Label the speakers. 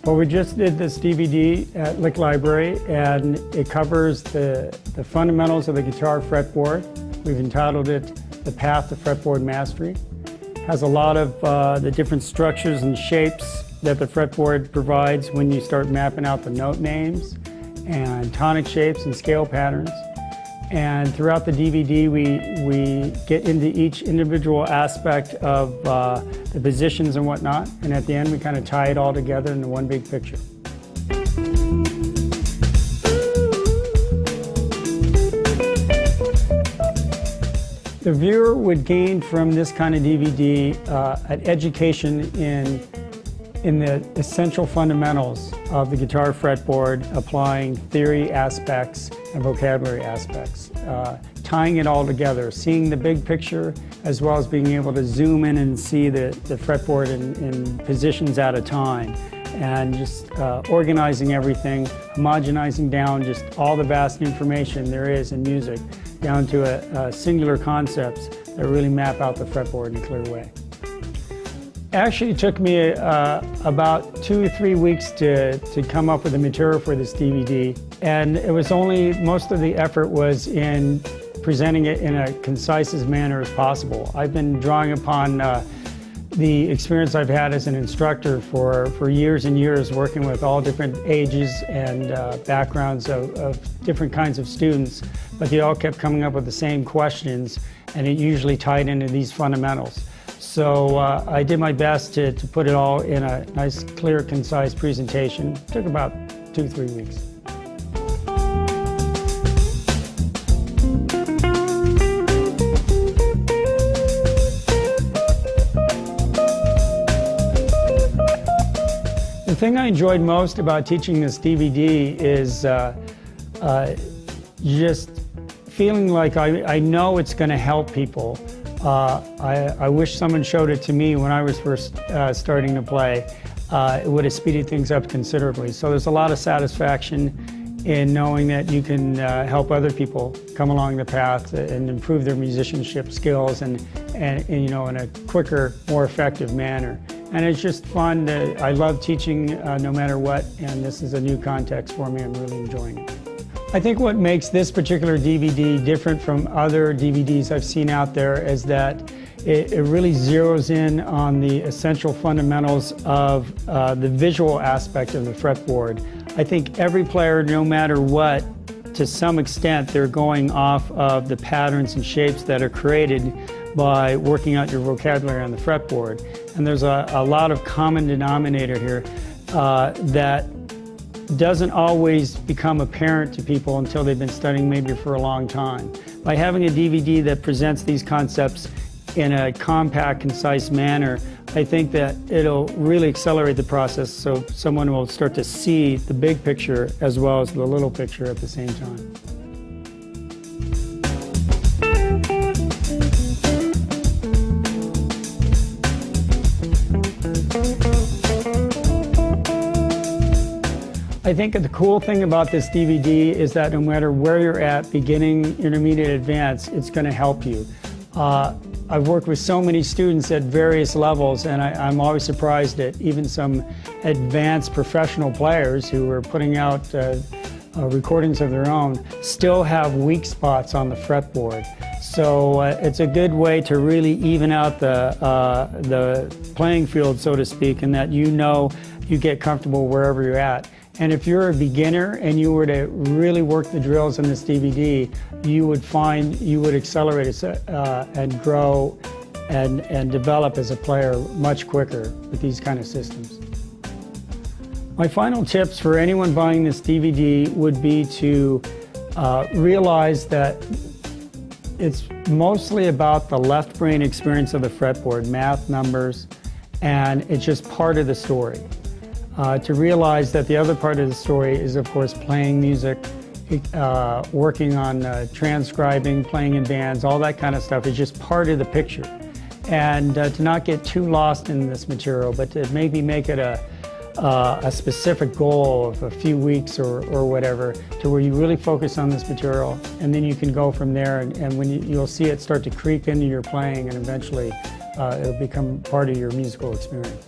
Speaker 1: Well, we just did this DVD at Lick Library, and it covers the fundamentals of the guitar fretboard. We've entitled it The Path to Fretboard Mastery. It has a lot of the different structures and shapes that the fretboard provides when you start mapping out the note names and tonic shapes and scale patterns. And throughout the DVD, we get into each individual aspect of the positions and whatnot. And at the end, we kind of tie it all together into one big picture. The viewer would gain from this kind of DVD an education in the essential fundamentals of the guitar fretboard, applying theory aspects and vocabulary aspects, tying it all together, seeing the big picture, as well as being able to zoom in and see the fretboard in positions at a time, and just organizing everything, homogenizing down just all the vast information there is in music down to a singular concepts that really map out the fretboard in a clear way. Actually, it took me about 2 or 3 weeks to come up with the material for this DVD, and it was most of the effort was in presenting it in a concise manner as possible. I've been drawing upon the experience I've had as an instructor for years and years, working with all different ages and backgrounds of different kinds of students, but they all kept coming up with the same questions, and it usually tied into these fundamentals. So I did my best to put it all in a nice, clear, concise presentation. It took about 2 or 3 weeks. The thing I enjoyed most about teaching this DVD is just feeling like I know it's going to help people. I wish someone showed it to me when I was first starting to play. It would have speeded things up considerably. So there's a lot of satisfaction in knowing that you can help other people come along the path and improve their musicianship skills and you know, in a quicker, more effective manner. And it's just fun. I love teaching no matter what, and this is a new context for me. I'm really enjoying it. I think what makes this particular DVD different from other DVDs I've seen out there is that it really zeroes in on the essential fundamentals of the visual aspect of the fretboard. I think every player, no matter what, to some extent, they're going off of the patterns and shapes that are created by working out your vocabulary on the fretboard. And there's a lot of common denominator here that doesn't always become apparent to people until they've been studying maybe for a long time. By having a DVD that presents these concepts in a compact, concise manner, I think that it'll really accelerate the process so someone will start to see the big picture as well as the little picture at the same time. I think the cool thing about this DVD is that no matter where you're at, beginning, intermediate, advanced, it's going to help you. I've worked with so many students at various levels, and I'm always surprised at even some advanced professional players who are putting out recordings of their own still have weak spots on the fretboard. So it's a good way to really even out the playing field, so to speak, and that you know you get comfortable wherever you're at. And if you're a beginner and you were to really work the drills in this DVD, you would find you would accelerate and grow and develop as a player much quicker with these kind of systems. My final tips for anyone buying this DVD would be to realize that it's mostly about the left brain experience of the fretboard, math, numbers, and it's just part of the story. To realize that the other part of the story is, of course, playing music, working on transcribing, playing in bands, all that kind of stuff is just part of the picture. And to not get too lost in this material, but to maybe make it a specific goal of a few weeks or whatever, to where you really focus on this material, and then you can go from there, and when you'll see it start to creep into your playing, and eventually it'll become part of your musical experience.